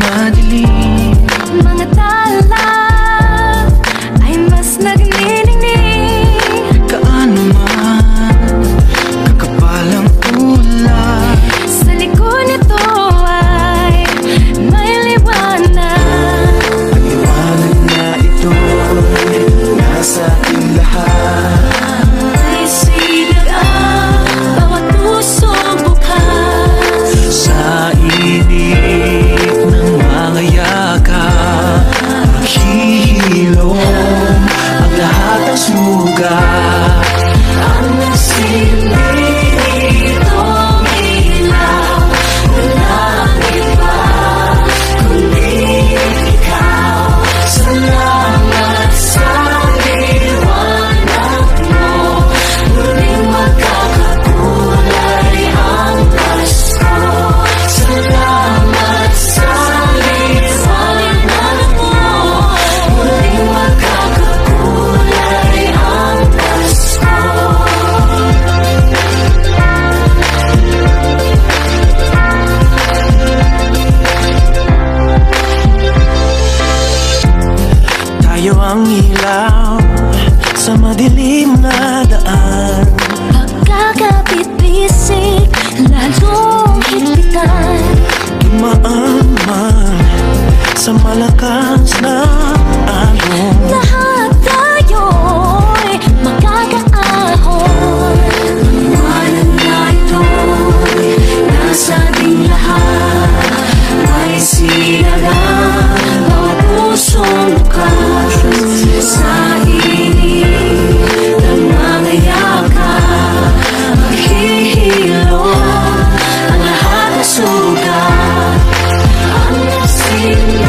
madilim. Mga tala ay mas nagniningning. Kaano man kakapal ang ulap, Sa likod nito ay may liwanag. ang liwanag na ito'y nasa ating lahat. Ay sinag ang bawat pusong bukas. Sa init ng mga yakap, maghihilom ang lahat ng sugat. Ang nagsilitong ilaw, walang iba kundi ikaw. Salamat sa liwanag mo, muling magkakakulay ang Pasko. Salamat sa liwanag mo, muling magkakakulay ang Pasko. Tayo ang ilaw sa madilim na daan. Pagkakapit-bisik, lalong higpitan. Dumaan man sa malakas na alon. Lahat tayo'y magkakaahon. Liwanag na ito'y nasa ating lahat. May sinagang bawat pusong bukas. Sa init ng mga yakap, maghihilom ang lahat ng sugat. Ang nagsilitong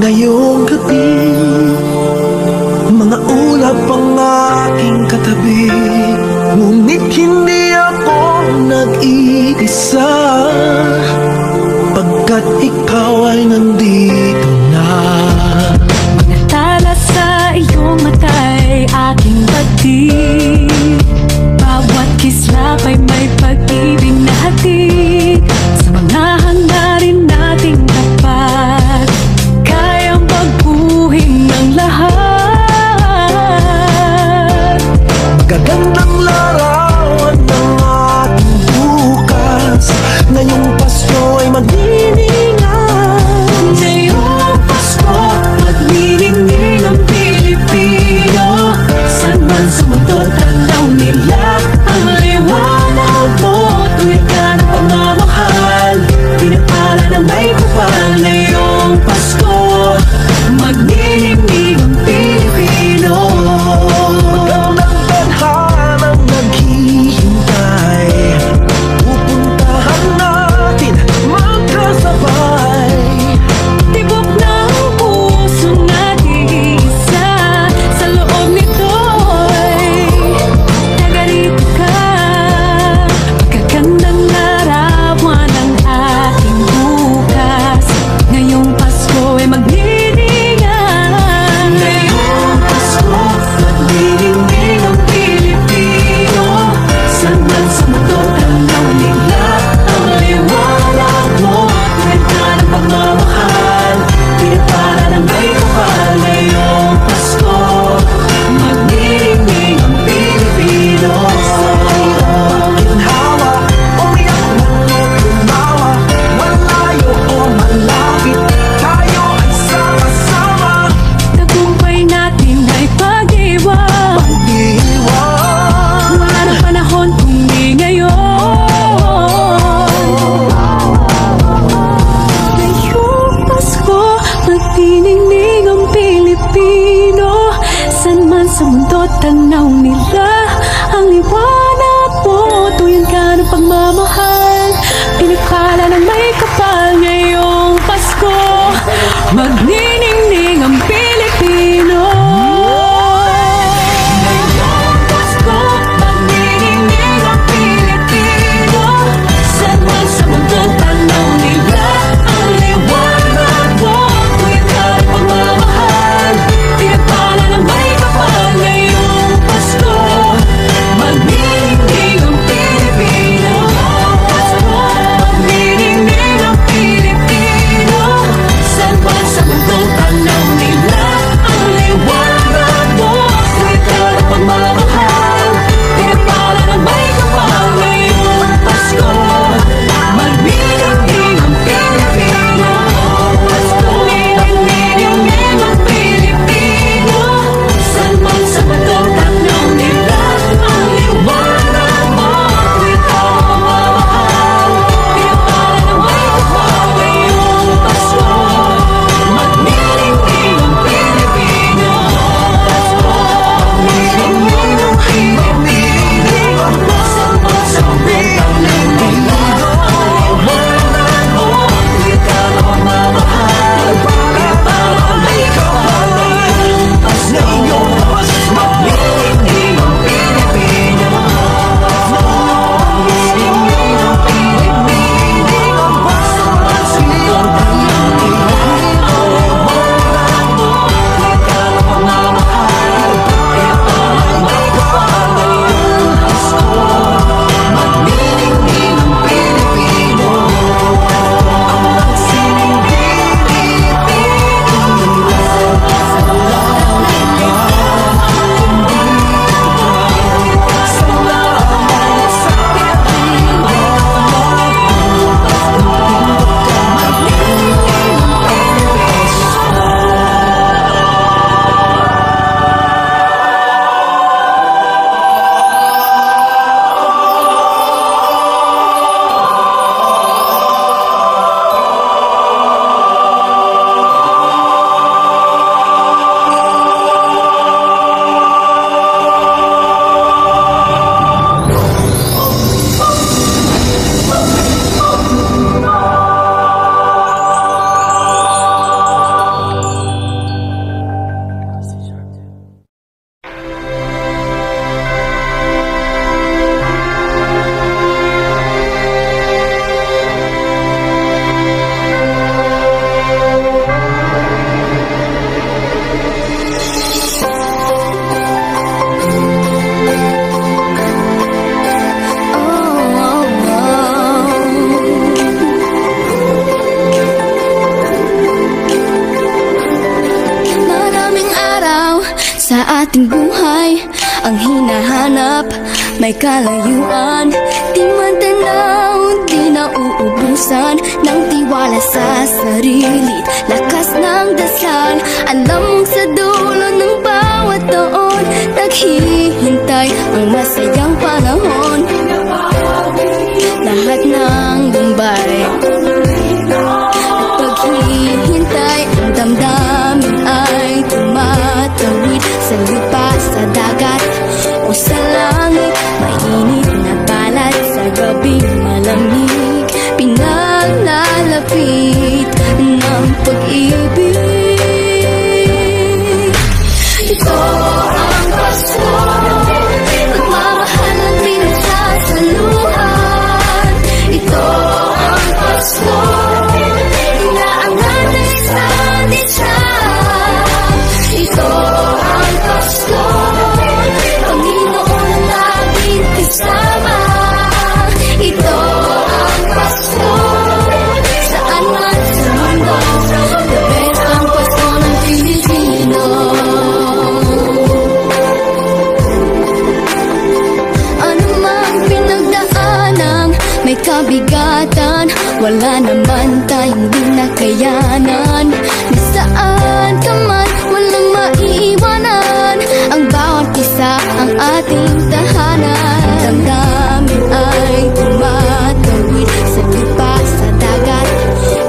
Ngayong gabi, mga ulap ang aking katabi, ngunit hindi ako nag-iisa, pagkat ikaw ay nandito na. Mga tala sa iyong mata'y aking batid, bawat kislap ay may pag-ibig na hatid. Sa mga hangarin nating tapat, kayang pagbuhin ng lahat. Magagandang larawan ng ating bukas, ngayong Pasko ay magniningay. Ngayong Pasko, magniningning ang Pilipino. Saan man sa mundo tanaw nila ang liwanag mo. Tuwid ka ng pagmamahal, pinapala ng may kapal. Ngayong Pasko, magniningning ang Pilipino. Magandang tadhanang naghihintay, pupuntahan natin magkasabay. Tibok ng puso nating isa, sa loob nito'y tagarito ka. Magagandang larawan ng ating bukas, ngayong Pasko ay magniningay. Ngayong Pasko, magniningning ang Pilipino. Saan man sa mundo tanaw nila ang liwanag mo. Tuwid ka ng pagmamahal, pinapala ng may kapal. Ngayong Pasko, magniningning ang Pilipino. Ginhawa, umiyak man o tumawa, malayo o malapit, tayo ay sama-sama. Tagumpay natin ay pag-iwan, Pag-iwan, wala na panahon kung di ngayon. Ngayong Pasko, magniningning ang Pilipino. Saan man sa mundo tanaw nila ang liwanag mo. Tuyan ka ng pagmamahal, pinipala ng may kapal. Ngayong Pasko, magniningning ang Pilipino. Ngayong Pasko, magniningning ang Pilipino. Saan man sa mundo tanaw nila ang liwanag mo. Tuyan ka ng pagmamahal, pinapala ng may kapal. Ngayong Pasko, magniningning ang Pilipino. Pasko, magniningning ang Pilipino. Saan man sa mundo sa ating buhay ang hinahanap, may kalayuan, di man tanaw, di nauubusan ng tiwala sa sarili, lakas ng dasal. Alam mong sa dulo ng bawat taon, naghihintay ang masayang panahon. Lahat ng Bombay paghihintay, ang damdamin ay tumatawid sa lupa, sa dagat o sa langit. Mainit na balat sa gabing malamig, pinaglalapit ng pag-ibig. Ito ang Pasko, pagmamahal ng pinagsasaluhan. Ito ang Pasko, inaangat ng isa't isa. Ito ang Pasko, Panginoon ang laging kasama. Ito ang Pasko, saan man sa mundo, the best ang Pasko ng Pilipino. Ano mang pinagdaanang may kabigatan, wala naman tayong di nakayanan. Nasaan ka man, walang maiiwanan, ang bawat isa ang ating tahanan. Damdamin ay tumatawid sa lupa, sa dagat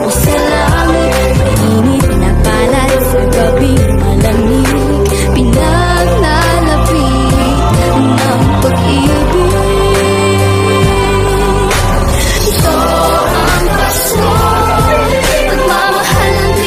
o sa langit. Mainit na balat sa gabing malamig, pinaglalapit ng pag-ibig. Ito ang Pasko, pagmamahal ng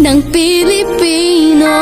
ng Pilipino.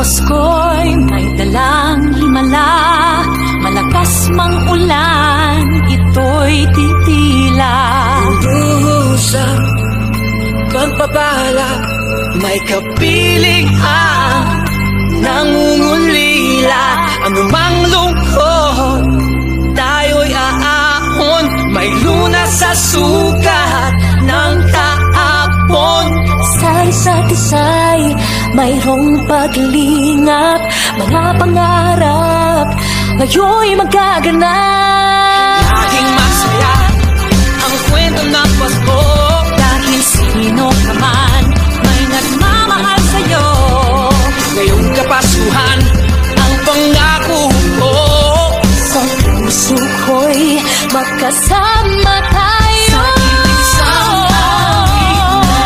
Pasko'y may dalang himala, malakas mang ulan, ito'y titila. Sa pagpapala, may kapiling ang nangungulila. Anumang lungkot, tayo'y aahon, may lunas sa sugat ng kahapon. Sa isa't isa'y mayroong paglingap, mga pangarap ngayon'y magaganap. Laging masaya ang kwento ng Pasko, dahil sino ka man may nagmamahal sa'yo. ngayong kapasuhan ang pangako ko. Sa puso ko'y magkasama tayo. Sa isang awit na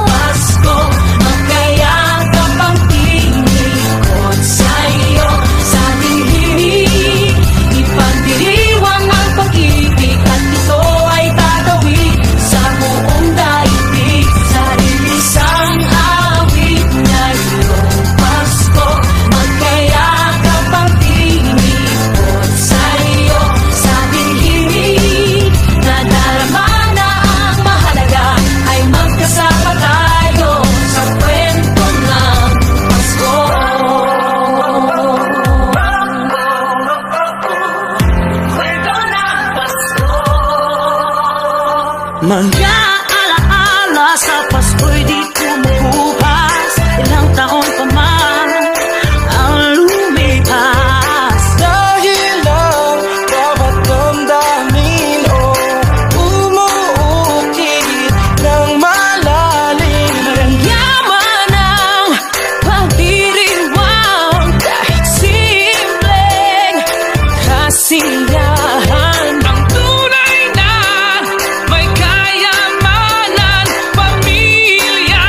Pasko, Magkayakap ang tinikot sa'yo. Sa dilim, ipagdiriwang ang pag-ibig, at ito ay tatawid sa buong daigdig. Sa isang awit na iyong Pasko, magkayakap ang tinikot sa'yo. Sa dilim, nadarama na ang mahalaga, ay magkasama tayo sa kwento ng Pasko. Kwento ng Pasko. Mga Alaala sa Pasko'y di kumukupas, ilang taon pa man ang lumipas. dahil ang bawat damdamin o umuukit ng malalim. Yaman ang pagdiriwang, kahit simpleng kasiyahan. Ang tunay na may kayamanan, pamilya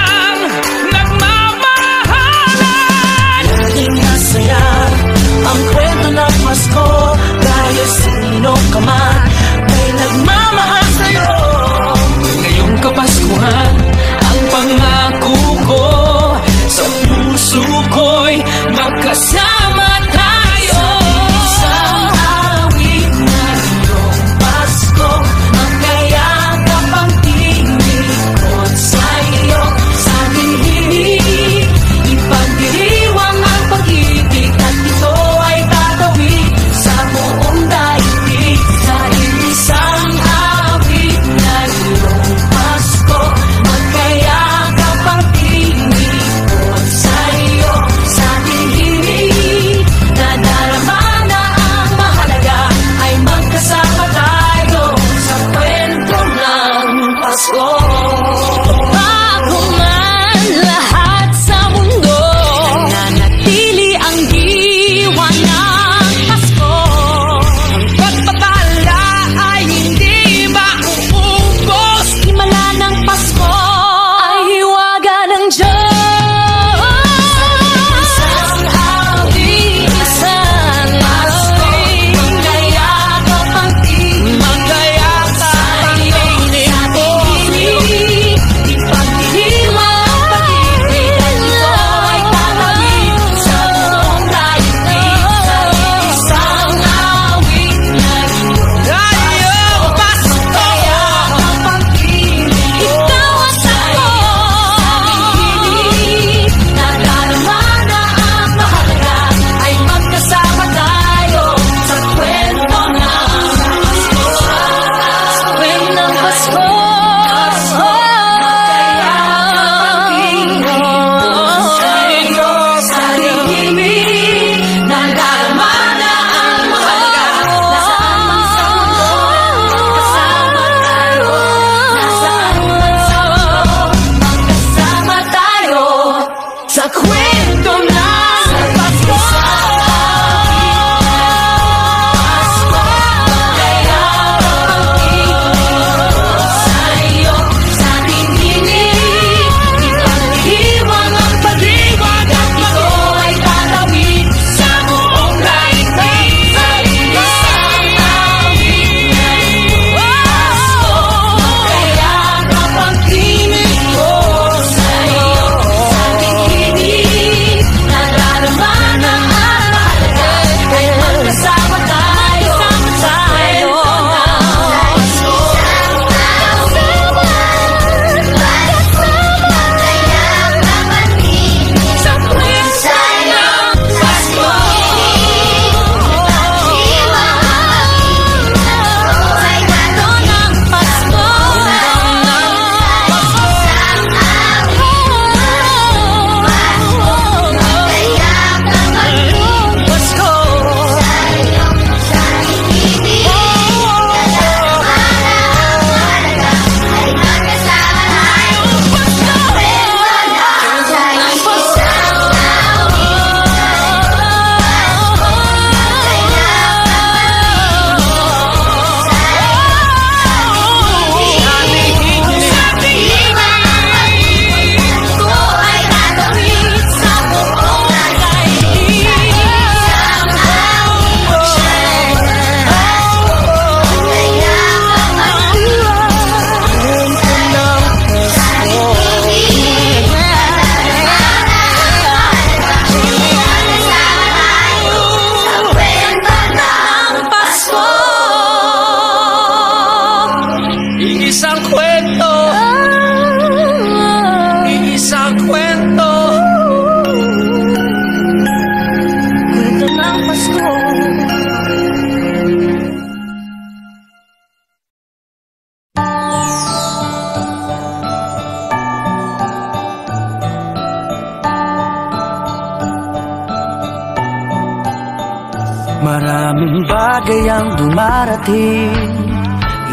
Maraming bagay ang dumarating,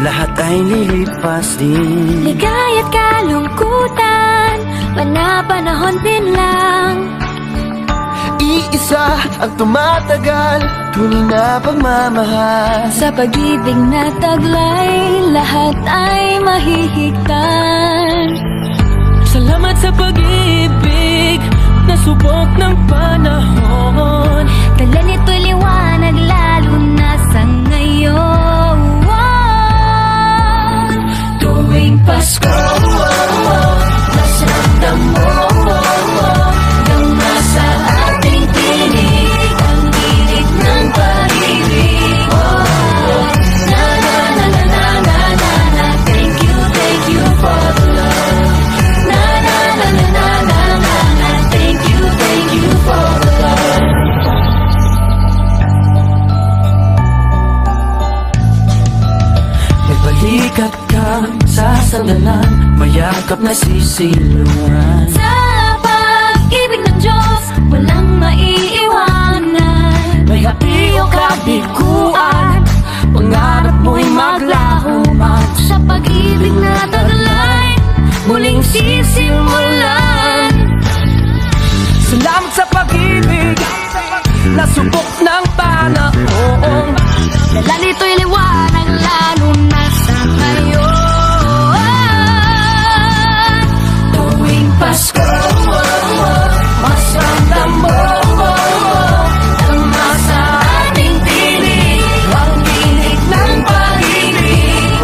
lahat ay lilipas din. Ligaya't kalungkutan, panapanahon din lang. Iisa ang tumatagal, tunay na pagmamahal. Sa pag-ibig na taglay, lahat ay mahihigtan. Salamat sa pag-ibig, nasubok ng panahon. Dala nito'y liwanag, lalo na sa ngayon. Tuwing Pasko, nasramdam mo, gama sa ating tinig, ang init ng pag-ibig. Na na na na na na na na, thank you for the love. Na na na na na na na na, thank you for the love. Nagbalikat ka sa sandalan, mayakap na sisilungan. Sa pag-ibig ng Diyos, walang maiiwanan. May hapi o kabiguan, pangarap mo'y maglaho man. Sa pag-ibig na taglay, muling sisimulan. Salamat sa pag-ibig, nasubok ng panahon. Dala nito'y liwanag, lalo na sa ngayon. Tuwing Pasko, mas ramdam mo, gama sa ating tinig, ang tinig ng pag-ibig.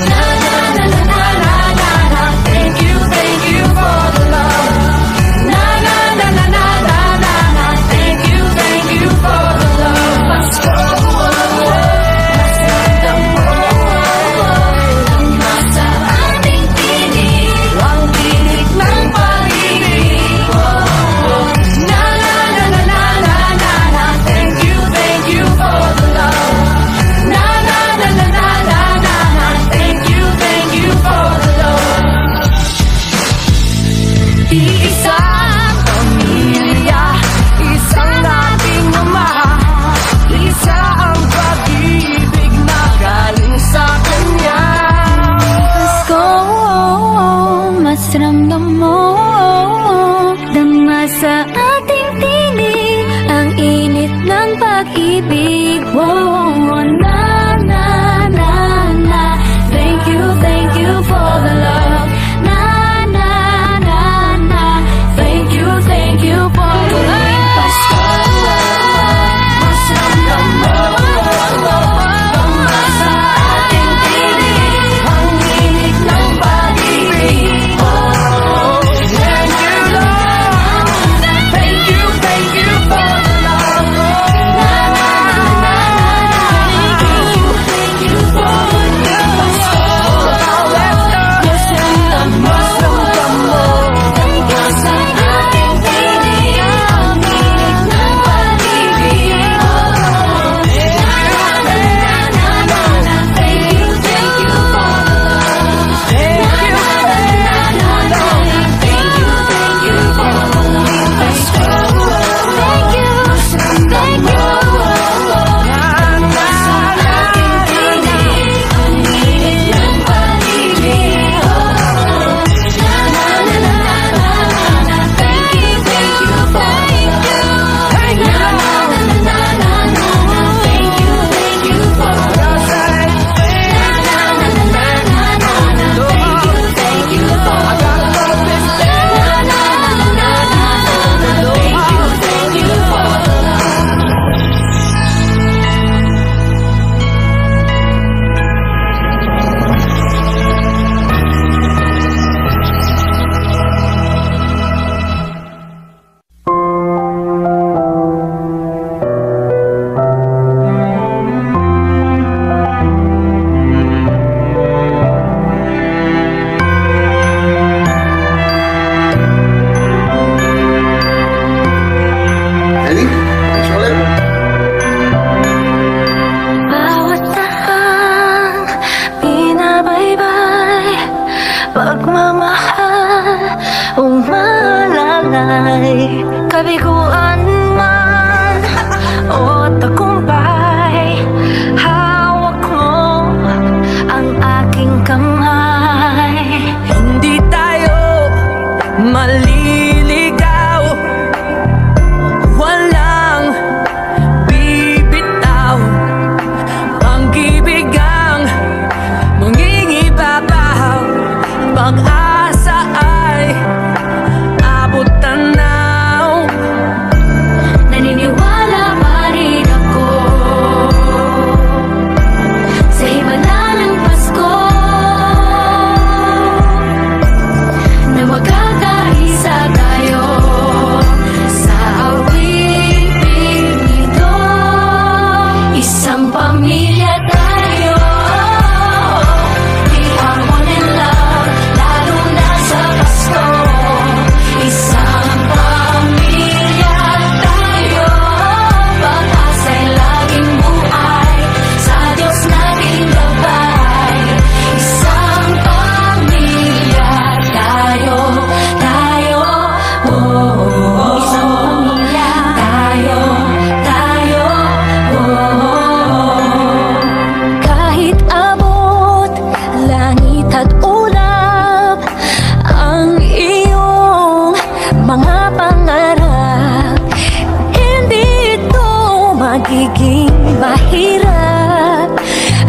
Na na na na na na na na, thank you for the love. Na na na na na na na na, thank you for the love. Pasko, mas ramdam mo, gama sa ating tinig, ang tinig ng pag-ibig. Na na na na na na na na, thank you for the love. Na na na na na na na na, thank you for the love. Iisang pamilya, isang ating ama, isa ang pag-ibig na galing sa Kanya. Pasko, mas ramdam mo, dama sa ating tinig, ang init ng pag-ibig. Na na na na, thank you for the love. Na na na na, thank you for the love. Pasko, mas ramdam mo, gama sa ating tinig, ang init ng pag-ibig. Thank you, Lord. Thank you for the love. Na na na na na kabiguan man o tagumpay, hawak mo ang aking kamay. Hindi tayo maliligaw, walang bibitaw, pag-ibig ang mangingibabaw, pag-asa ay abot tanaw. Naniniwala pa rin ako sa himala ng Pasko, na magkakaisa tayo sa awiting ito. Isang pamilya tayo, we are one in love, lalo na sa Pasko. Isang pamilya tayo, pag-asa'y laging buhay, sa Diyos naging gabay. Isang pamilya tayo, tayo, oh. Isang pamilya tayo, tayo, oh. Kahit abot langit at ulap ang iyong mga pangarap, hindi ito magiging mahirap,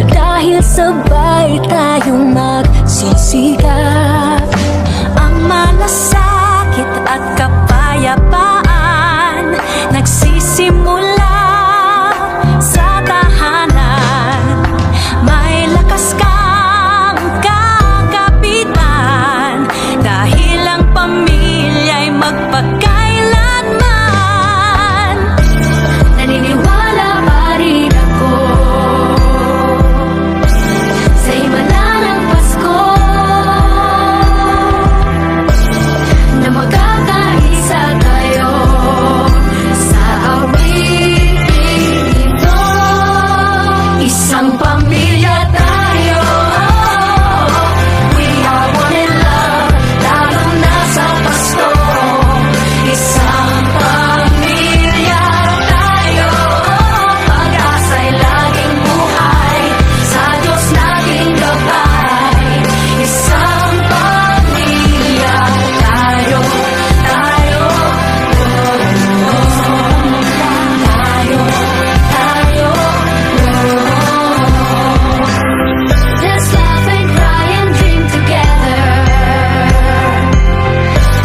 dahil sabay tayong magsisikap. Ang malasakit at kapayapaan nagsisimula sa tahanan. May lakas kang kakapitan, dahil ang pamilya'y magpakailanman. Naniniwala pa rin ako sa himala ng Pasko, na magkakaisa tayo sa awiting ito. Isang pamilya tayo, we are one in love, lalo na sa Pasko. Isang pamilya tayo, pag-asa'y laging buhay, sa Diyos naging gabay. Isang pamilya tayo, tayo, tayo, tayo, let's laugh and cry and dream together.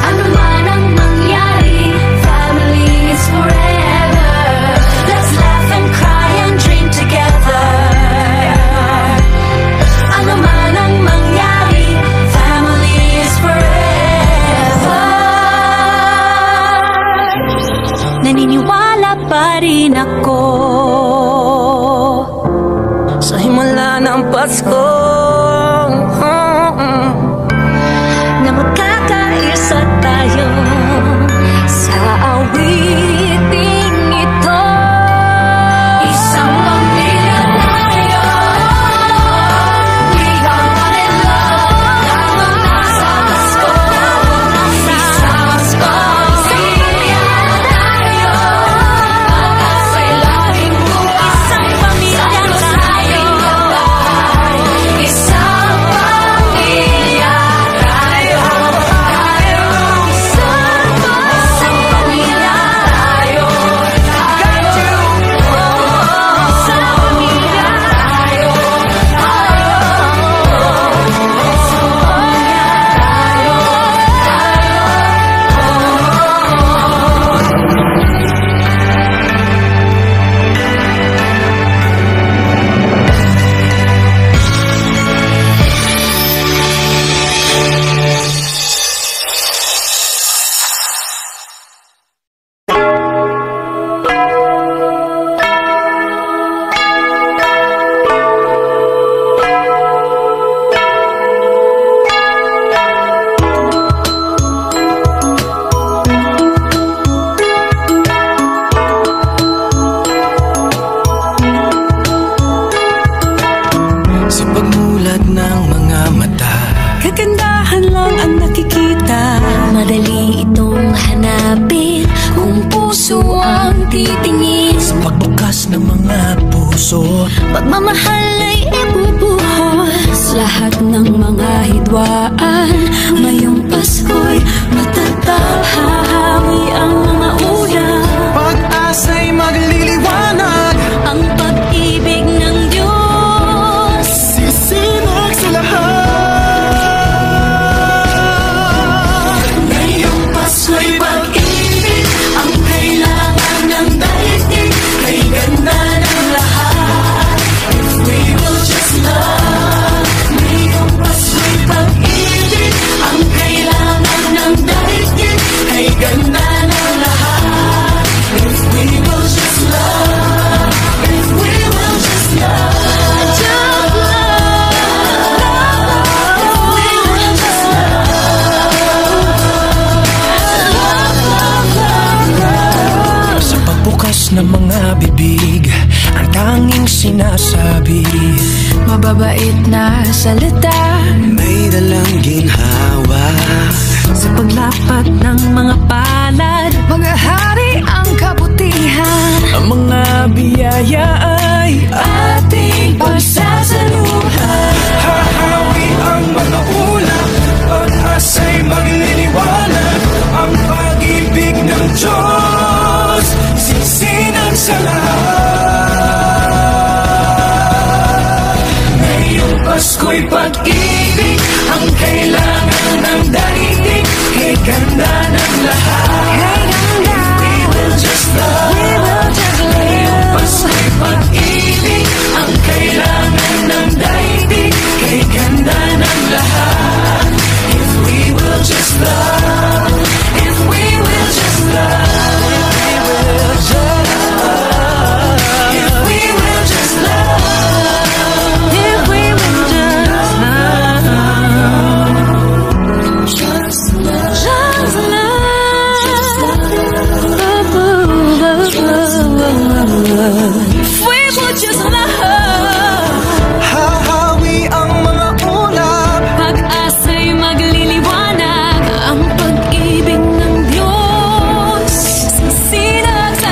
Ano man ang mangyari, family is forever. Let's laugh and cry and dream together. Ano man ang mangyari, family is forever. Naniniwala pa rin ako Sa himala ng Pasko, na magkakaisa tayo sa awiting ito. Isang pamilya tayo, we are one in love, lalo na sa Pasko. Isang pamilya tayo, pag-asa'y laging buhay, sa Diyos naging gabay. bukas ng mga puso. Pagmamahal ay ibubuhos lahat ng mga hidwaan. Ngayong Pasko'y matatag, hahawi ang mga ulap. Pag-asa'y magliliwanag, ang pag-ibig ng Diyos sisinag sa lahat. Ngayong Pasko'y pag-ibig ang kailangan ng daigdig. Kay ganda ng lahat, if we will just love. Ngayong Pasko'y pag-ibig ang kailangan ng daigdig. Kay ganda ng lahat, if we will just love. If we will just love. Sa pagbukas ng mga bibig, ang tanging sinasabi, mababait na salita, may dalang ginhawa. sa paglapat ng mga palad, maghahari ang kabutihan. Ang mga biyaya ay Ating pagsasaluhan. hahawi ang mga ulap. Pag-asa'y magliliwanag, ang pag-ibig ng Diyos sisinag sa lahat. Ngayong Pasko'y pag-ibig ang kailangan ng daigdig. Kay ganda ng lahat, if we will just love. Ngayong Pasko'y pag-ibig ang kailangan ng daigdig. Kay ganda ng lahat, if we will just love. If we will just love. If we will just love. If we will just love, just love. If we will just love, Hahawi ang mga ulap. pag-asa'y magliliwanag, ang pag-ibig ng Diyos sisinag sa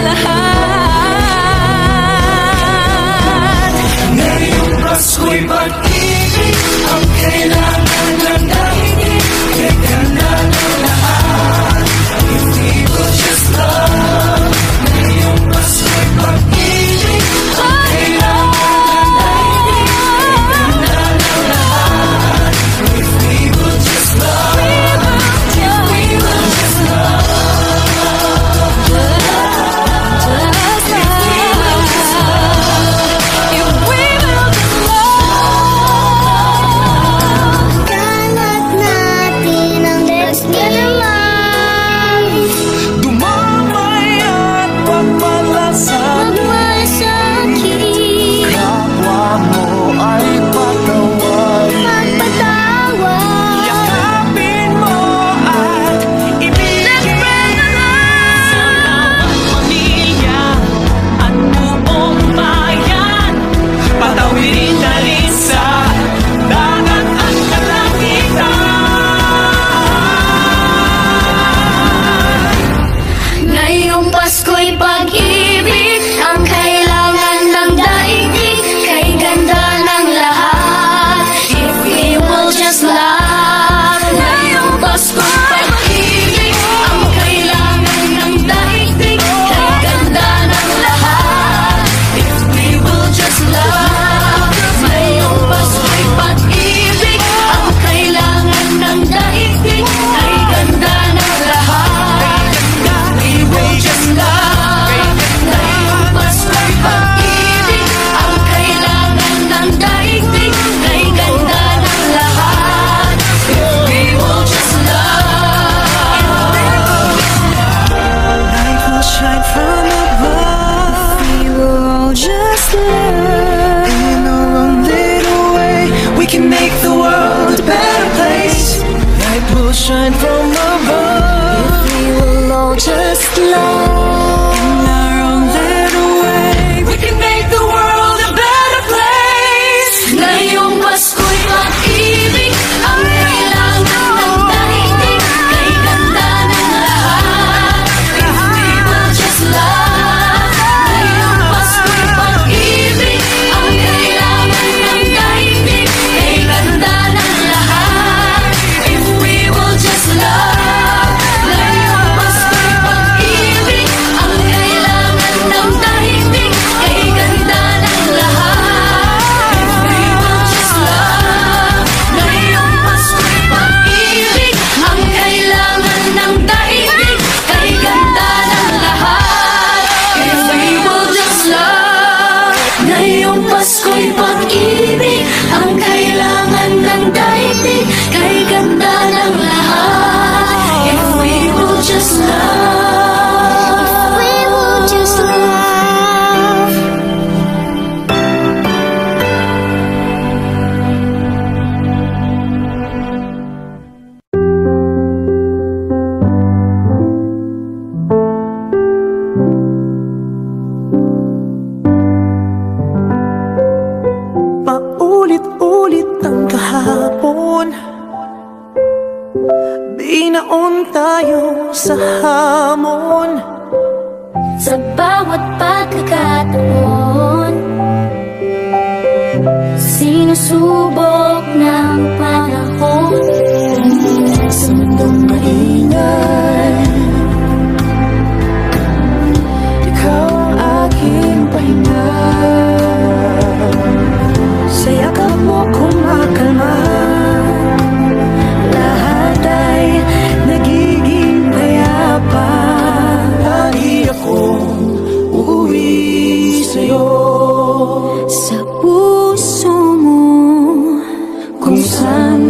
lahat. Ngayong Pasko'y pag-ibig ang kailangan ng daigdig. Kay ganda ng lahat, if we will just love. Ngayong Pasko'y pag-ibig ang kailangan ng daigdig. Kay ganda ng lahat, if we will just love. If we will just love. Kalat natin ang desgalang, Dumamay at pagmalasakit. magmasakit, Kapwa mo ay patawarin. magpatawad. Yakapin mo at ibigin. Pamilya at buong bayan, patawirin na rin sa dagat at kalangitan. Ngayong Pasko'y pag-ibig ang kailangan ng daigdig. Kay ganda ng lahat, if we will just love. Ngayong Pasko'y pag-ibig ang kailangan ng daigdig. Kay ganda ng lahat, if we will just love. Ngayong Pasko'y pag-ibig ang kailangan ng daigdig. Kay ganda ng lahat, we will just love. Ngayong Pasko'y pag-ibig ang kailangan ng daigdig. Kay ganda ng lahat, if we will just love. Light will shine from above. We will just love. In our own little way, we can make the world a better place. Light will shine from above. We will all just love. In our own little way, We can make the world a better place. Ngayong Pasko'y pag-ibig ang kailangan ng daigdig. Kay ganda ng lahat, if we will just love. Ngayong Pasko'y Pasko'y pag-ibig, ang kailangan ng daigdig, kay ganda ng lahat. If we will just love, if we will just love. Paulit-ulit ang kahapon, binaon tayo sa hamon. Sa bawat pagkakataon, sinusubok ng panahon. Sa mundong maingay, ikaw ang aking pahinga. Sa yakap mo kumakalma, lahat ay nagiging payapa. Lagi akong uuwi sa'yo, Sa puso mo, kung saan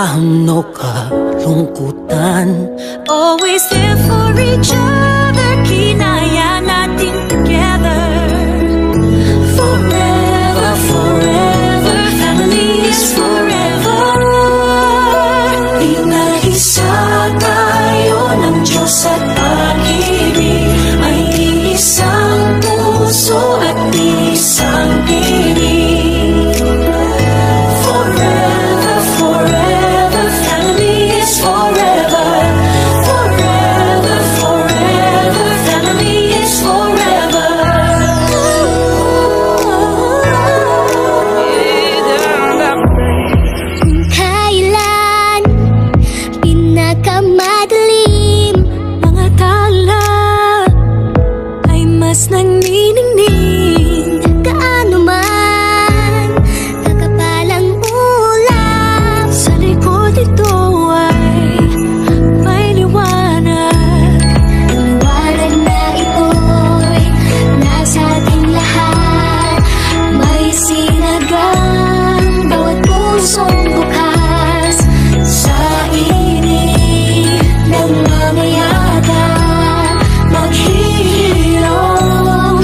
kasiglahan o kalungkutan. Always there for each other, kinaya natin together. Forever, forever, family is forever. Pinag-isa tayo ng Diyos at pag-ibig, may isang puso at isang tinig. Forever, forever, family is forever. Forever, forever, family is forever. Kung kailan pinakamadilim, Mga tala ay mas nagniningning. gaano man kakapalang ulap, Sa likod ito ay may liwanag. liwanag na ito'y nasa ating lahat. May sinagang bawat pusong bukas. Sa init ng mga yaga, maghihirong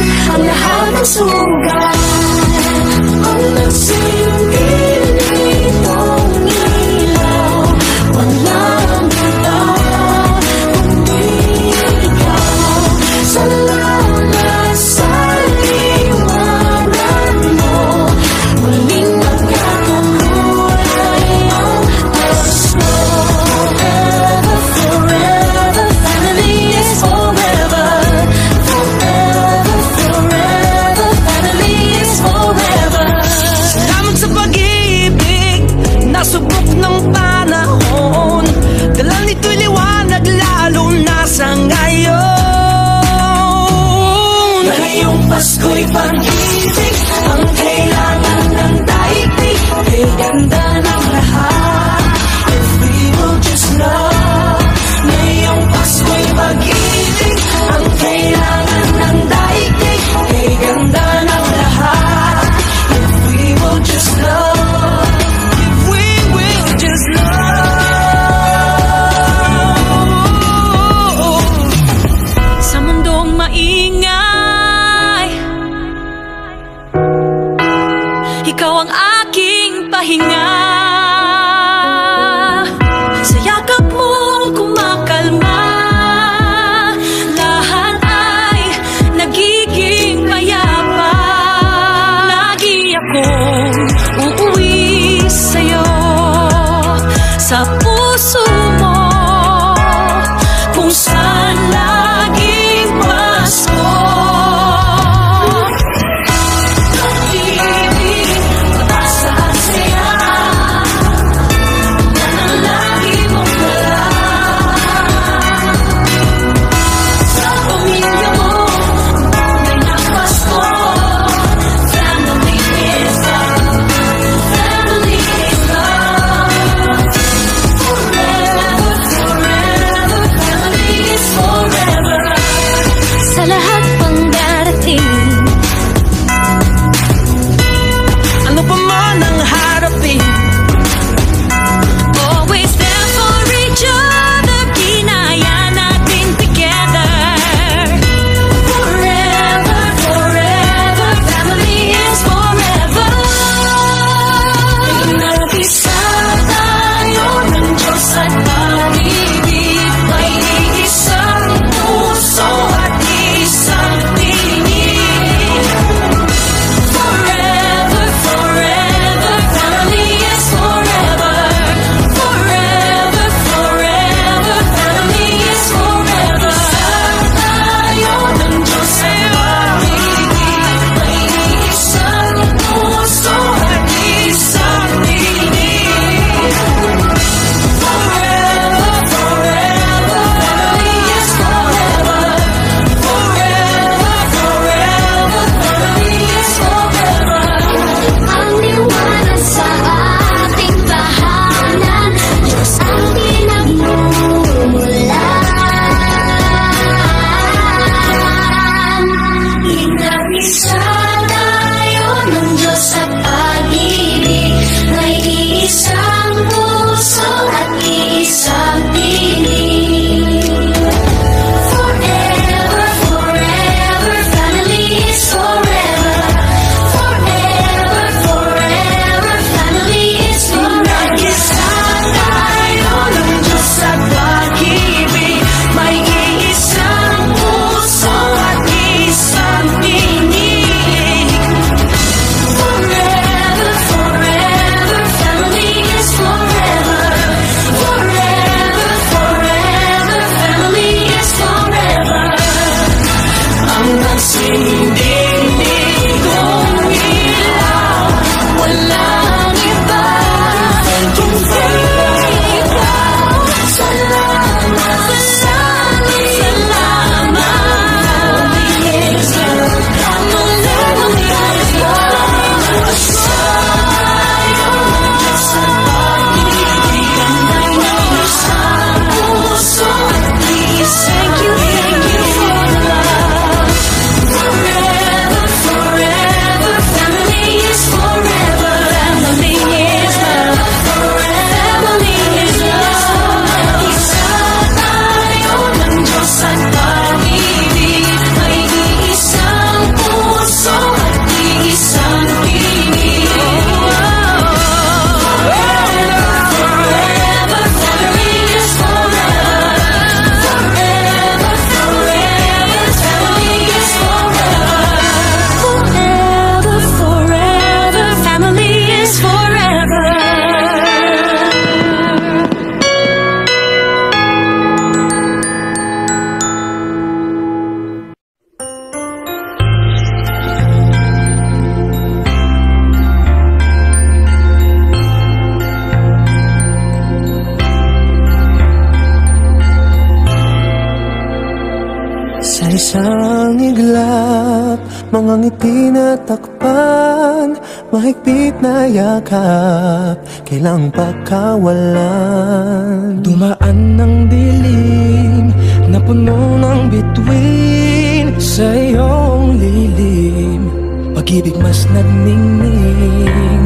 Isang iglap, mga ngiti na takpan, mahigpit na yakap, kailang pagkawalan. Dumaan ng dilim na puno ng bituin, sa iyong lilim pag-ibig mas nagningning.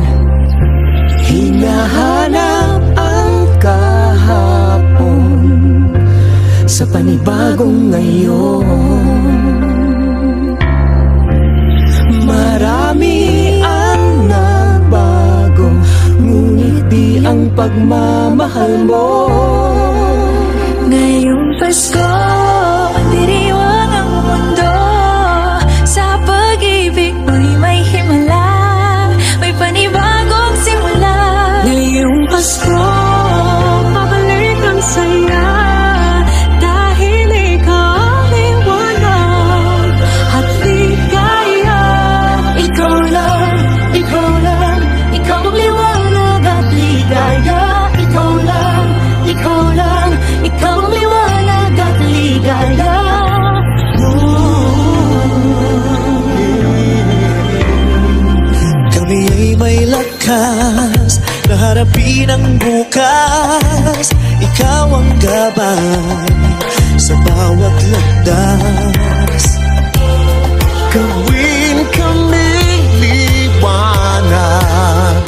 Hinahanap ang kahapon sa panibagong ngayon. Marami ang nabago, ngunit di ang pagmamahal mo. Ngayong Pasko, diriwang ang mundo, sa pag-ibig mo'y may himala, may panibagong simula. Ngayong Pasko, pabalik ang saya, dahil ikaw ang liwanag at ligaya. Ikaw lang, ikaw lang, ikaw ang liwanag at ligaya. Ikaw lang, ikaw lang, ikaw ang liwanag at ligaya. Kami ay may lakas na harapin ang bukas. Ikaw ang gabay sa bawat landas. Gawin kaming liwanag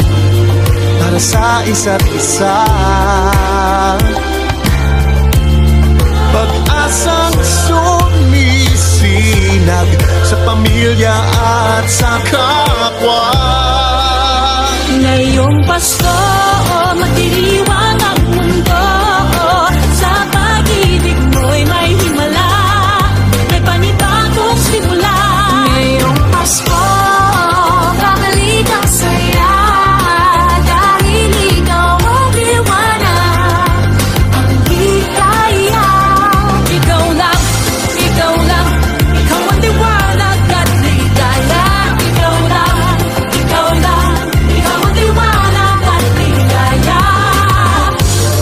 para sa isa't isa. Pag-asang sumisinag sa pamilya at sa kapwa. Ngayong Pasko, magdiriwang ang mundo, sa pag-ibig mo'y may himala, may panibagong simula. Ngayong Pasko, babalik ang saya, dahil ikaw ang liwanag, ang ligaya. Ikaw lang, ikaw lang, ikaw ang liwanag at ligaya. Ikaw lang, ikaw lang, ikaw ang liwanag at ligaya.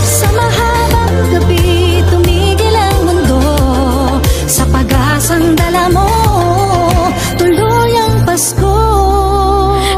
Sa mahabang gabi, tumigil ang mundo, sa pag-asang dala mo, tuloy ang Pasko.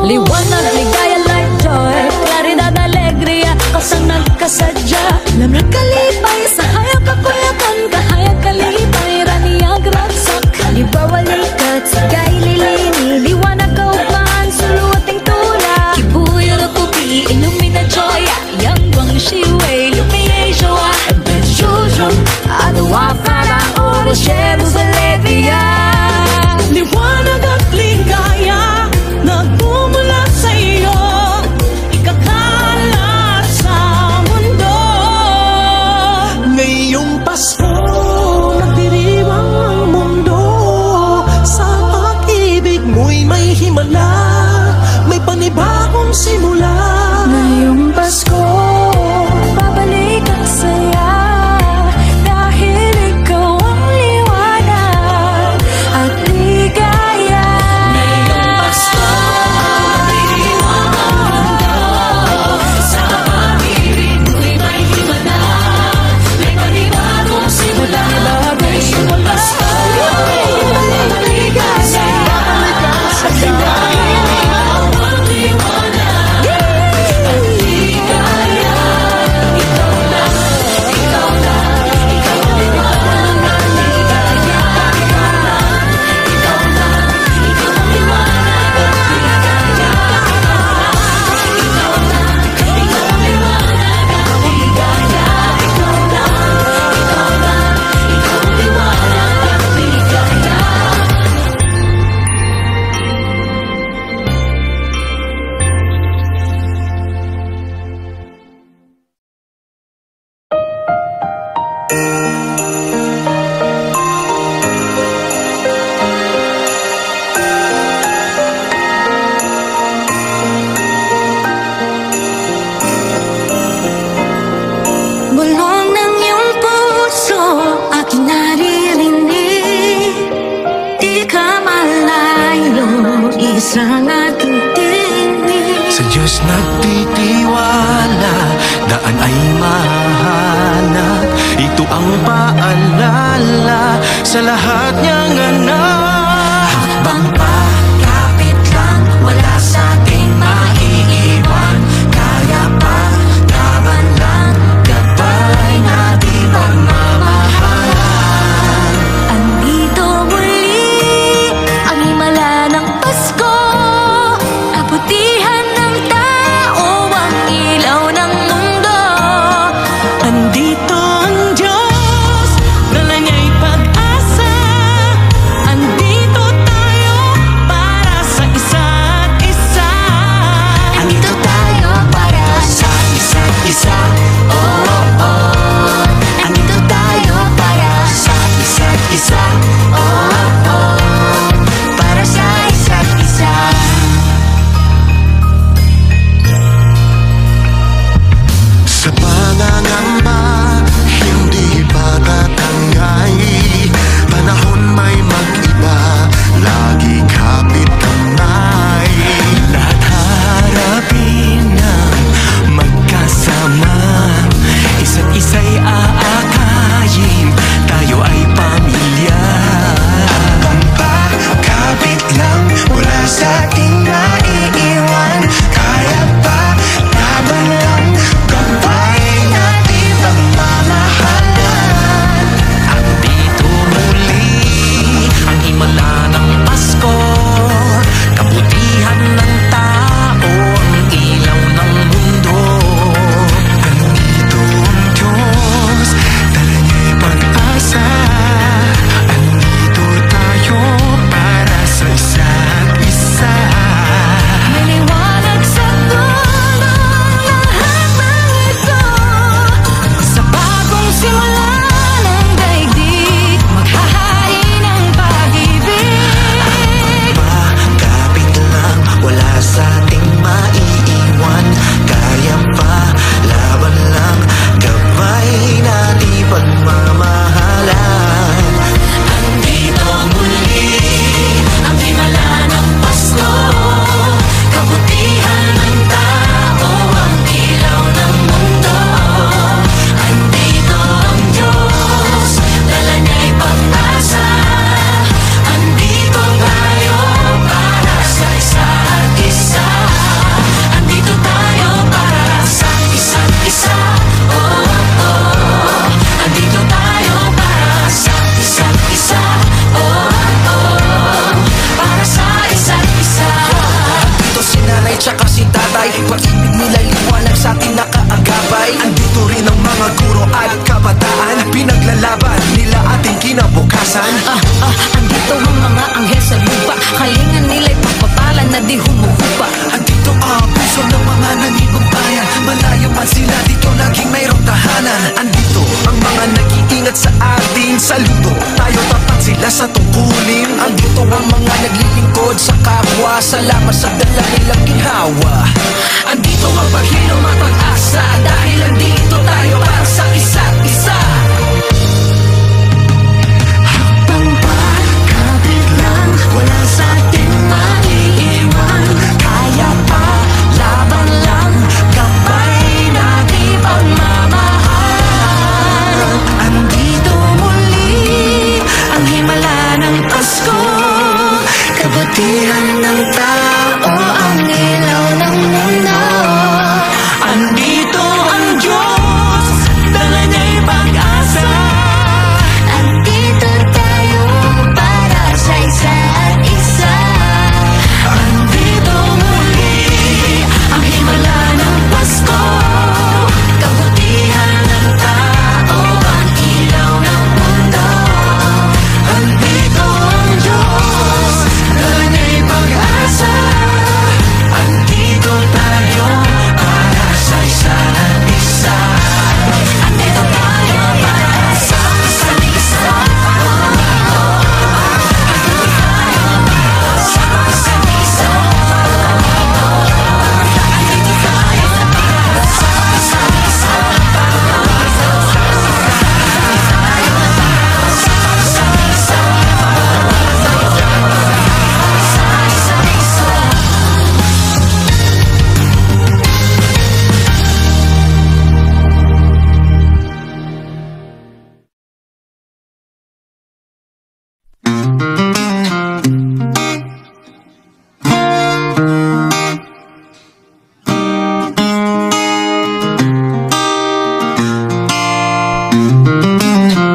Liwanag, ligaya, light, joy, klaridad, alegria, kasang nagkasadya. Lamang kalipay, sa hayag kakuyakan, kahayag kalipay, raniyag ragsak, kalibawalikat, sigay lilini, liwanag kaugmaan, suluting tula, kibuyo no kupi, illumina joya, yang guang shiwei, lumiyay joa, ben shuzhong, adawa para oro, shemus alevia. Liwanag at ligaya, nagmumula sa iyo, ikakalat sa mundo. Ngayong Pasko, nagdiriwang ang mundo, sa pag-ibig mo'y may himala, may panibagong simula. Ngayong Pasko, babalik ang saya, dahil ikaw ang liwanag at ligaya. Ngayong Pasko, diriwang ang mundo, sa pag-ibig mo'y may himala, may panibagong simula. Ngayong Pasko, babalik ang saya, dahil ikaw ang liwanag at ligaya. Ikaw lang, ikaw lang, ikaw ang liwanag at ligaya. Ikaw lang, ikaw lang, ikaw ang liwanag at ligaya. Ikaw lang, ikaw ang liwanag at ligaya. Ikaw lang, ikaw lang, ikaw ang liwanag at ligaya. Bulong ng iyong puso, aking naririnig, di ka malayo, isang aking tinig. Sa Diyos nagtitiwala, daan ay mahanap. Ito ang paalala sa lahat niyang anak. Habang pakapit lang, wala sa ating maiiwan. Kaya pa, laban lang, gabay na di pagmamahalan. Andito muli ang himala ng Pasko, kabutihan ng tao, ang ilaw ng mundo. Andito ang Diyos, dala niya'y pag-asa. Andito tayo para sa isa't isa. Andito tayo para Sa isa't isa, oh, oh, oh. Andito tayo para Sa isa't isa, oh, oh. para sa isa't isa. Sa pangangamba, hindi pa tatangay. Panahon may mag-iba, lagi kapit kamay. Lahat harapin ng magkasama, isa't isa'y aakayin, tayo ay pamilya. Kapit lang, wala sa ating maiiwan. Kaya pa, laban lang, gabay natin pagmamahalan. Andito muli ang himala ng Pasko, kabutihan ng tao, ang ilaw ng mundo. Andito ang Diyos, dala niya'y pag-asa. Andito tayo para sa isa't isa. May liwanag sa dulo lahat ng ito. Sa bagong simula ng daigdig, maghahari ng pag-ibig. Kapit lang, wala sa ating maiiwan. Kaya pa, laban lang, gabay natin pagmamahalan. Andito muli ang himala ng Pasko, kabutihan ng tao, ang ilaw ng mundo. Andito ang Diyos, dala niya'y pag-asa. Andito tayo para sa isa't isa. Andito tayo para sa isa't isa, oh, oh. Andito tayo para sa isa't isa, oh, oh. Para sa isa't isa. Andito si nanay tsaka si tatay, pag-ibig nila liwanag sa atin nakaagabay. Andito rin ang mga guro at kabataan, pinaglalaban nila ating kinabukasan. Andito ang mga anghel sa lupa, kalingan nila'y pagpapalan na di humuhupa. Andito ang puso ng mga nanibong bayan, malayo man sila dito laging mayroong tahanan. Andito ang mga nag-iingat sa ating saludo, tayo tapat sila sa tungkulin. Andito ang mga naglilingkod sa kapwa, salamat sa dala nilang ginhawa. Andito ang paghilom at pag-asa, dahil andito tayo para sa isa't isa. Habang pagkapit lang, wala sa ating maiiwan. Kaya pa, laban lang, gabay natin pagmamahalan. Andito muli ang himala ng Pasko, kabutihan ng tao, ang ilaw ng mundo. Andito ang Diyos, dala niya'y pag-asa. Andito tayo para sa isa't isa. Andito muli Ang himala ng Pasko, kabutihan ng tao, ang ilaw ng mundo. Andito ang Diyos, dala niya'y pag-asa.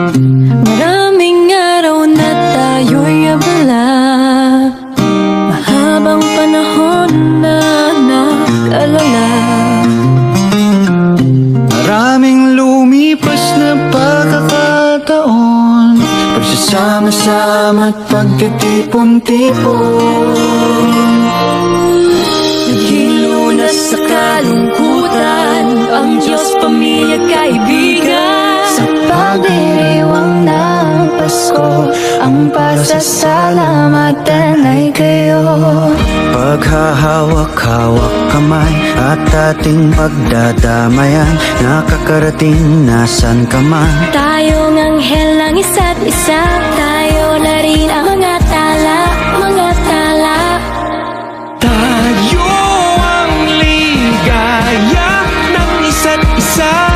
Maraming araw na tayo'y abala, mahabang panahon na nag-alala. Maraming lumipas na pagkakataon, pagsasama-sama at pagkatipon-tipon. Naghilo na sa kalungkutan ang Diyos, pamilya, kaibigan. Sa pagdiriwang ng Pasko, ang pasasalamatan ay kayo. Paghahawak-hawak kamay at ating pagdadamayan, nakakarating nasan ka man. Tayong anghel ng isa't isa, tayo na rin ang mga tala, mga tala. Tayo ang ligaya ng isa't isa.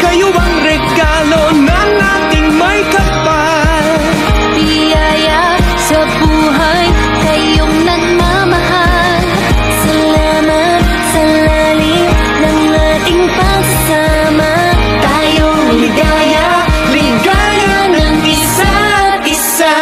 Kayo ang regalo ng ating may kapal. Biyaya sa buhay, kayong nagmamahal. Salamat sa lalim ng ating pagsasama. Tayong ligaya, ligaya ng isa't isa.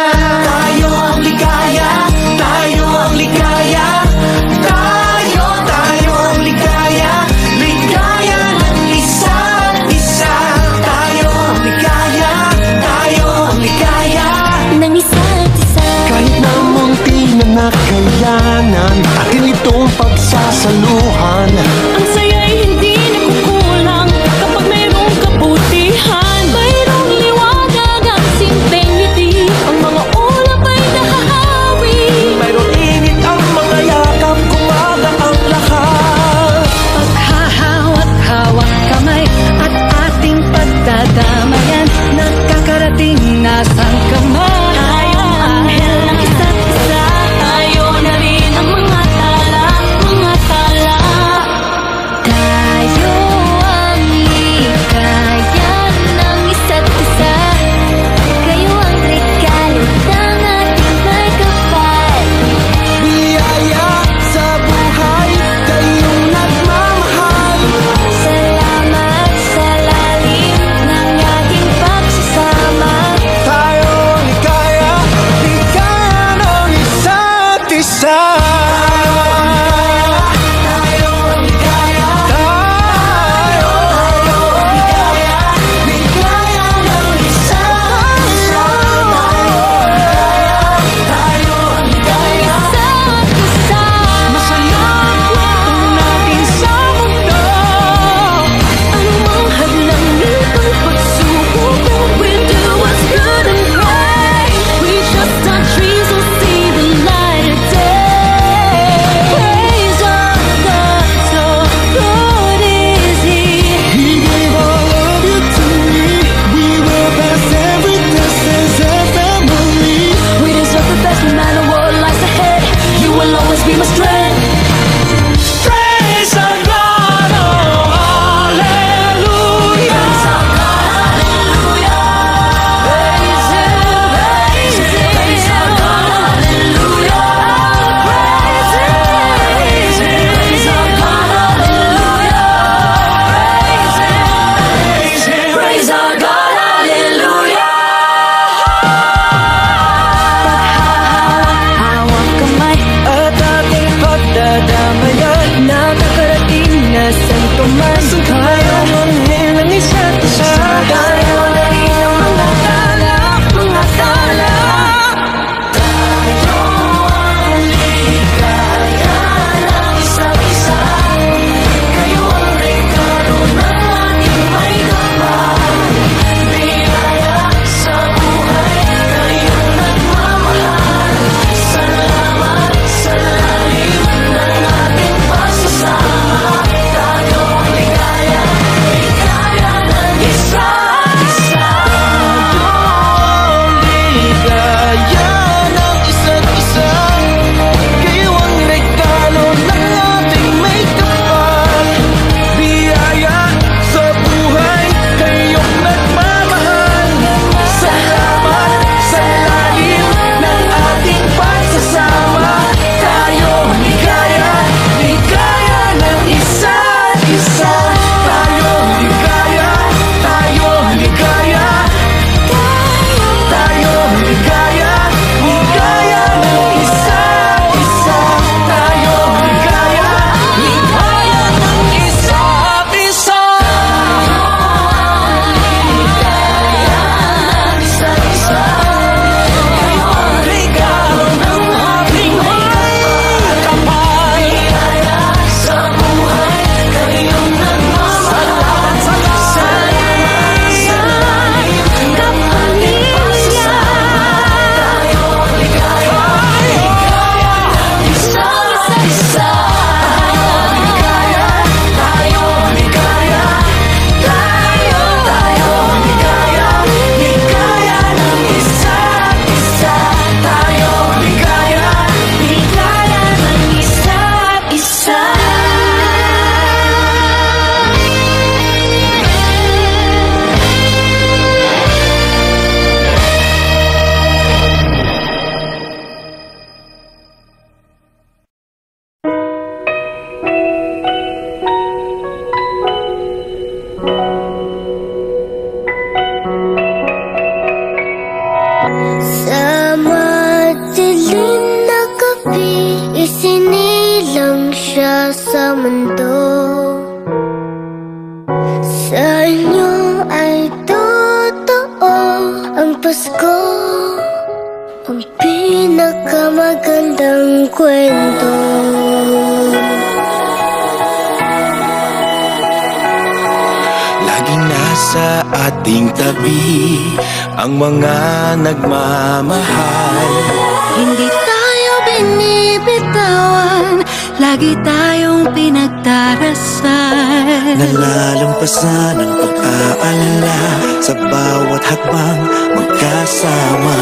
Pasko ang pinakamagandang kwento. Laging nasa ating tabi ang mga nagmamahal. Hindi tayo binibitawan, lagi tayong pinagdarasal. Nalalampasan ang pag-aalala sa bawat hakbang magkasama.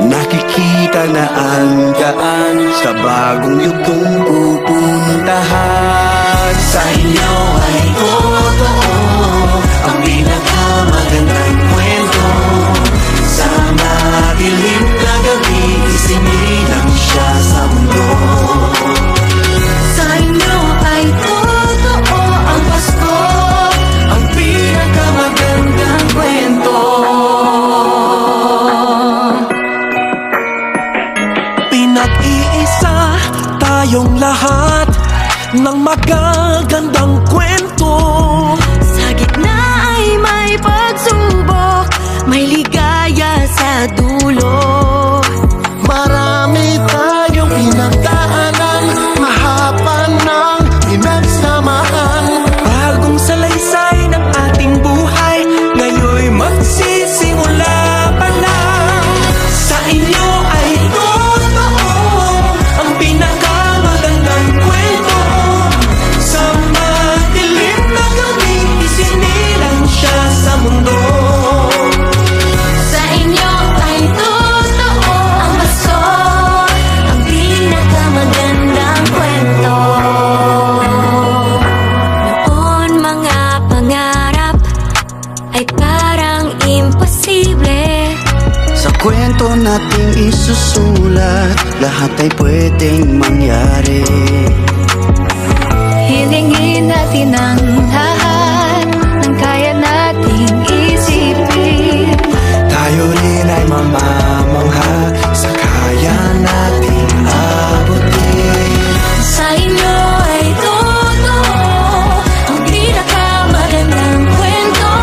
Nakikita na ang daan sa bagong yugtong pupuntahan. Sa inyo ay totoo ang pinakamagandang kwento. Sa madilim na gabi, isinilang siya sa mundo. Sa inyo ay totoo ang Pasko, Ang pinakamagandang kwento. Pinag-iisa tayong lahat ng magagandang kwento. sa gitna ay may pagsubok, may ligaya sa dulo. Marami tayong pinagdaanan, mahaba ng pinagsamahan. Bagong salaysay ng ating buhay, ngayon'y magsisimula pa lang. Sa inyo ay totoo ang pinakamagandang kwento. Sa madilim na gabi, isinilang siya sa mundo. Sa inyo ay totoo ang Pasko, ang pinakamagandang kwento. Noon mga pangarap ay parang imposible. Sa kwento nating isusulat, lahat ay pwedeng mangyari. Hilingin natin ang lahat ng kaya nating isipin. Tayo rin ay mamamangha sa kaya nating abutin. Sa inyo ay totoo ang pinakamagandang kwento.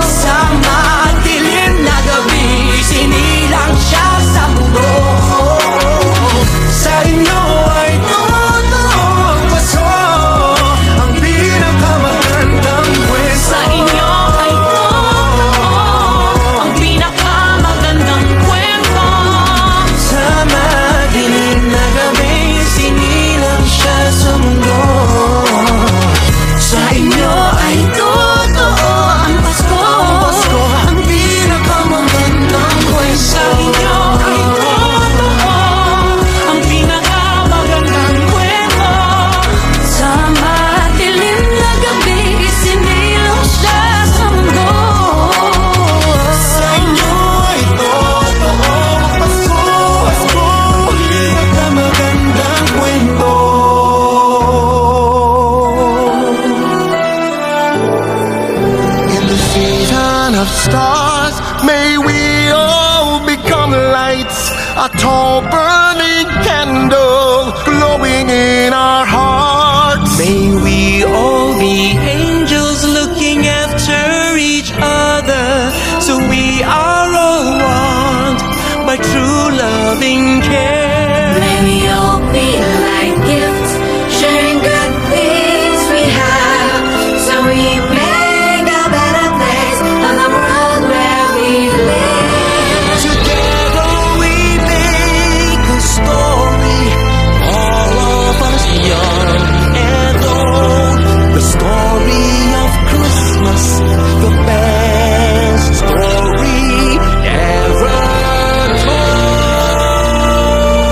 Sa madilim na gabi, sinilang siya sa mundo. Sa inyo ay totoo ang Pasko, ang pinakamagandang kwento. Sa inyo ay totoo ang pinakamagandang kwento. Sa madilim na gabi, sinilang siya sa mundo. Sa inyo ay Totoo ang Pasko, ang pinakamagandang kwento. sa inyo ay totoo ang pinakamagandang kwento. Sa madilim na gabi, isinilang siya sa mundo. Sa inyo ay totoo ang Pasko, ang pinakamagandang kwento. In the season of stars, may we all become lights, a tall burning candle glowing in our hearts. May we all be angels looking after each other, so we are all one by true loving care. May we all be like gifts, sharing good things we have, so we make a better place of the world where we live. Together we make a story, all of us young and old. The story of Christmas, the best story ever told.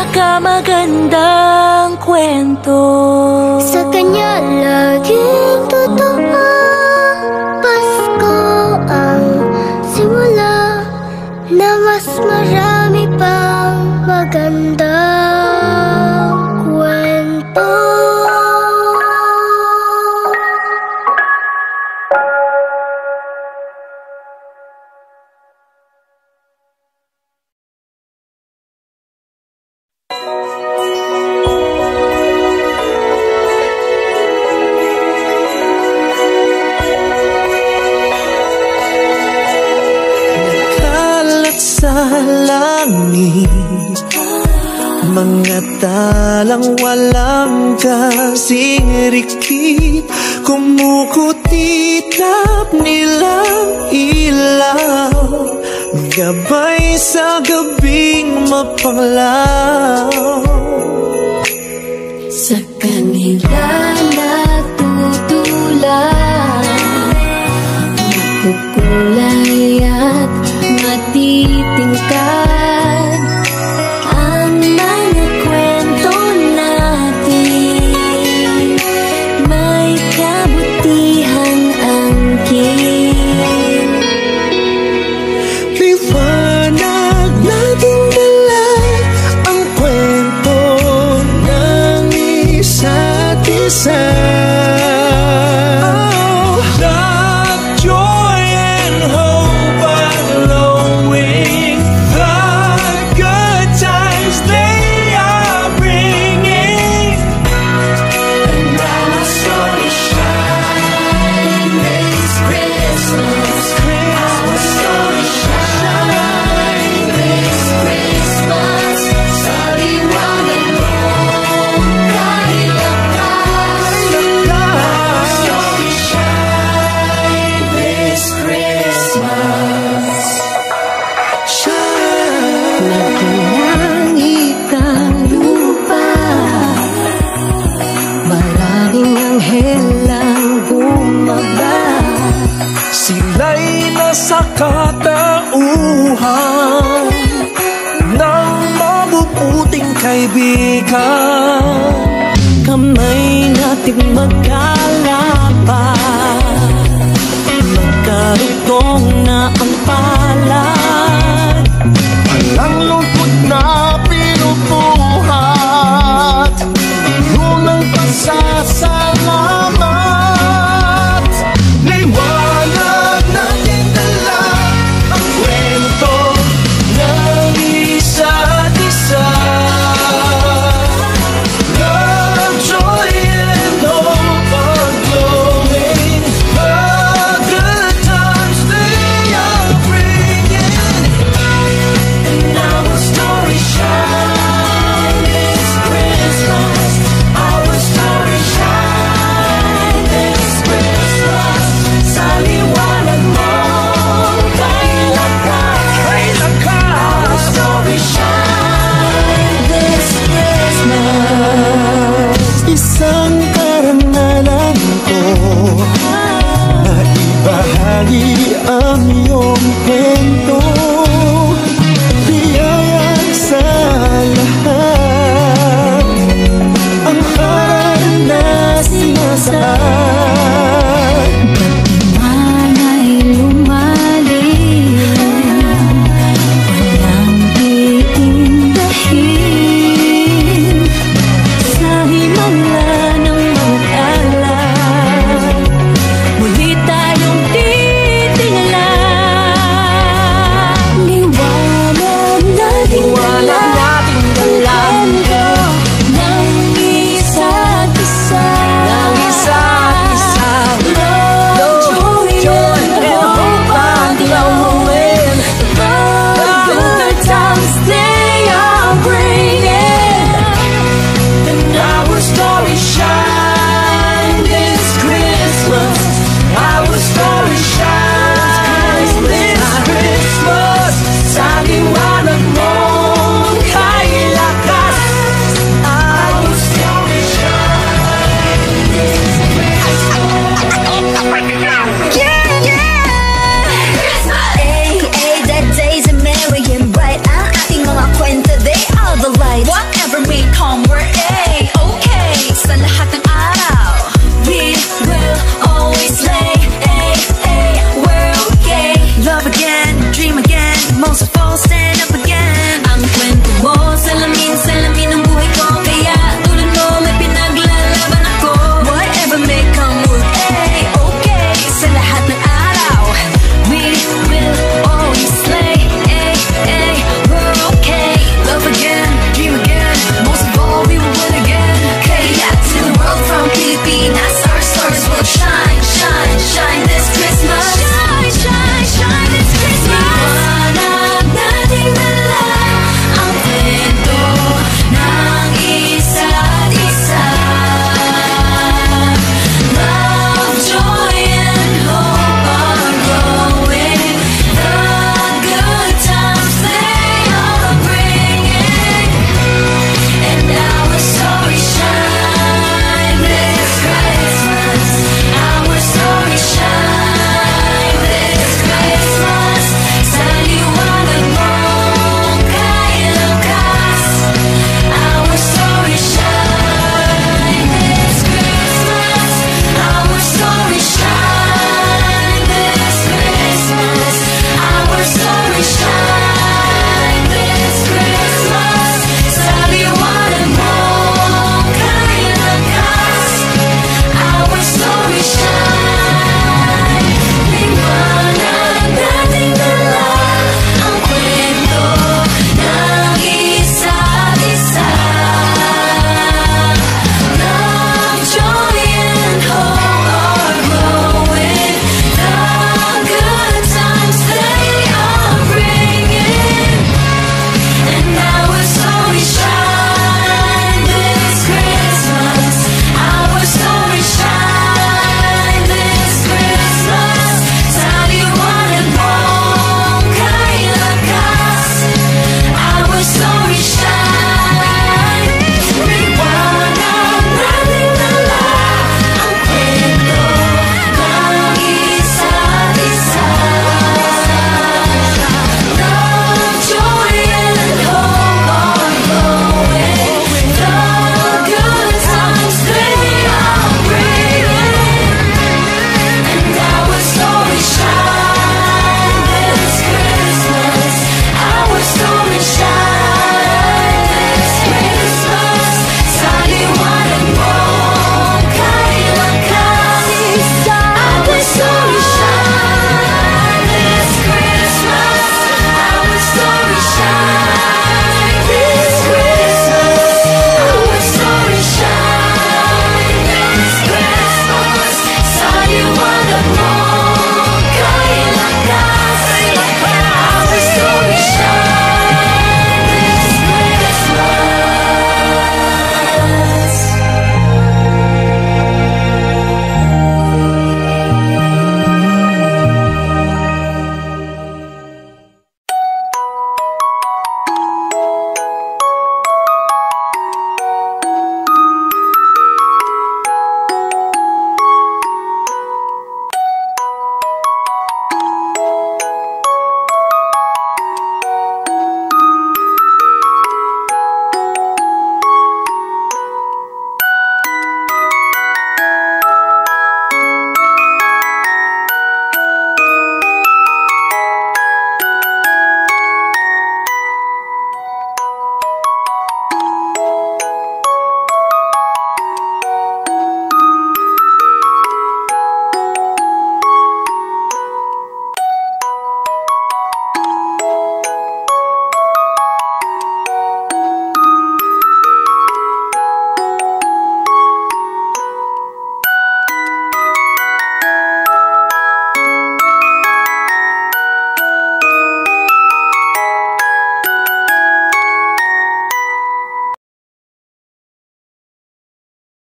pinakamagandang kwento. Sa kanya laging totoo, Pasko ang simula na mas marami pang magandang kwento. Mga talang walang kasing rikit, kumukutitap nilang ilaw, gabay sa gabing mapanglaw. Sa kanila natutulan, makukulay at matitingkad ang mga kwento natin. May kabutihan angkin, liwanag nating dala ang kwento ng isa't isa. Sila'y nasa katauhan ng mabubuting kaibigan. Kamay natin magkalaban, magkarugtong na ang